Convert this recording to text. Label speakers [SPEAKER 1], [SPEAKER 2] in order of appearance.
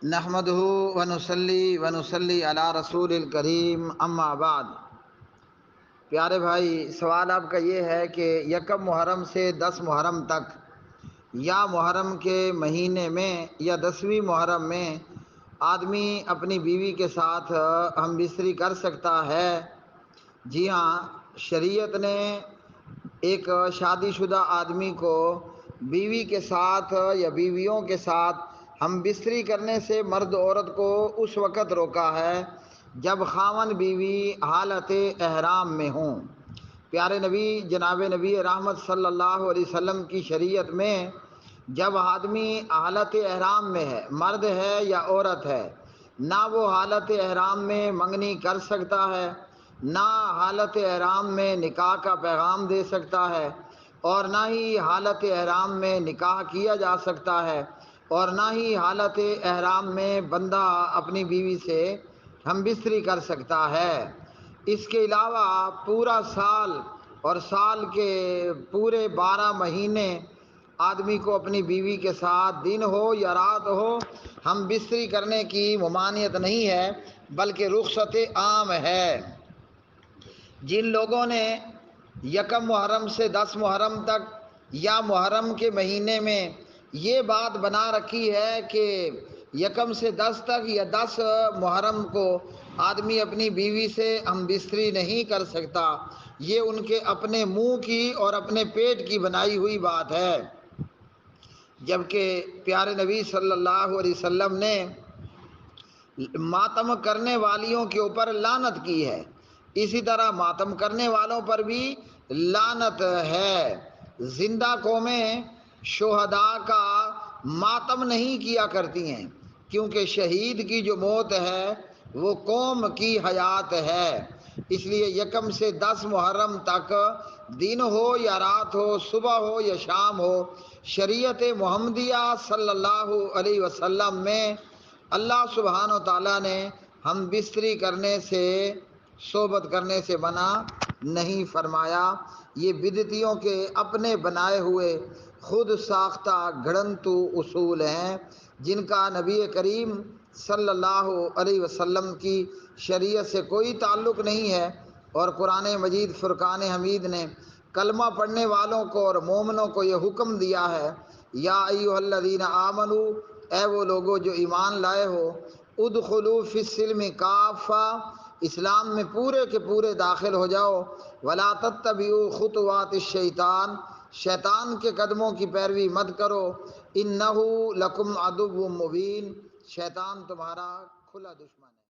[SPEAKER 1] نحمدہ ونصلی علی رسول الکریم اما بعد۔ پیارے بھائی، سوال آپ کا یہ ہے کہ یکم محرم سے 10 محرم تک یا محرم کے مہینے میں یا 10ویں محرم میں آدمی اپنی بیوی کے ساتھ ہم بستری کر سکتا ہے؟ جی ہاں، شریعت نے ایک شادی شدہ آدمی کو بیوی کے ساتھ یا بیویوں کے ساتھ ہم بستری کرنے سے مرد عورت کو اس وقت روکا ہے جب خاوند بیوی حالت احرام میں ہوں۔ پیارے نبی جناب نبی رحمت صلی اللہ علیہ وسلم کی شریعت میں جب آدمی حالت احرام میں ہے، مرد ہے یا عورت ہے، نہ وہ حالت احرام میں منگنی کر سکتا ہے، نہ حالت احرام میں نکاح کا پیغام دے سکتا ہے، اور نہ ہی حالت احرام میں نکاح کیا جا سکتا ہے، اور نہ ہی حالت احرام میں بندہ اپنی بیوی سے ہم بستری کر سکتا ہے۔ اس کے علاوہ پورا سال اور سال کے پورے 12 مہینے آدمی کو اپنی بیوی کے ساتھ دن ہو یا رات ہو ہم بستری کرنے کی ممانعت نہیں ہے، بلکہ رخصت عام ہے۔ جن لوگوں نے یکم محرم سے 10 محرم تک یا محرم کے مہینے میں یہ بات بنا رکھی ہے کہ یکم سے 10 تک یا 10 محرم کو آدمی اپنی بیوی سے ہم بستری نہیں کر سکتا، یہ ان کے اپنے منہ کی اور اپنے پیٹ کی بنائی ہوئی بات ہے، جبکہ پیارے نبی صلی اللہ علیہ وسلم نے ماتم کرنے والیوں کے اوپر لعنت کی ہے، اسی طرح ماتم کرنے والوں پر بھی لعنت ہے۔ زندہ قومیں شہداء کا ماتم نہیں کیا کرتی ہیں، کیونکہ شہید کی جو موت ہے وہ قوم کی حیات ہے۔ اس لیے یکم سے 10 محرم تک دن ہو یا رات ہو، صبح ہو یا شام ہو، شریعت محمدیہ صلی اللہ علیہ وسلم میں اللہ سبحانہ و تعالیٰ نے ہم بستری کرنے سے، صحبت کرنے سے منع نہیں فرمایا۔ یہ بدعتیوں کے اپنے بنائے ہوئے خود ساختہ گھڑنتو اصول ہیں، جن کا نبی کریم صلی اللہ علیہ وسلم کی شریعت سے کوئی تعلق نہیں ہے، اور قرآن مجید فرقان حمید نے کلمہ پڑھنے والوں کو اور مومنوں کو یہ حکم دیا ہے، یا ایھا الذین آمنو، اے وہ لوگو جو ایمان لائے ہو، ادخلوا فی السلم کافہ، اسلام میں پورے کے پورے داخل ہو جاؤ، ولا تتبعوا خطوات الشیطان، شیطان کے قدموں کی پیروی مت کرو، انہ لکم عدو مبین، شیطان تمہارا کھلا دشمن ہے۔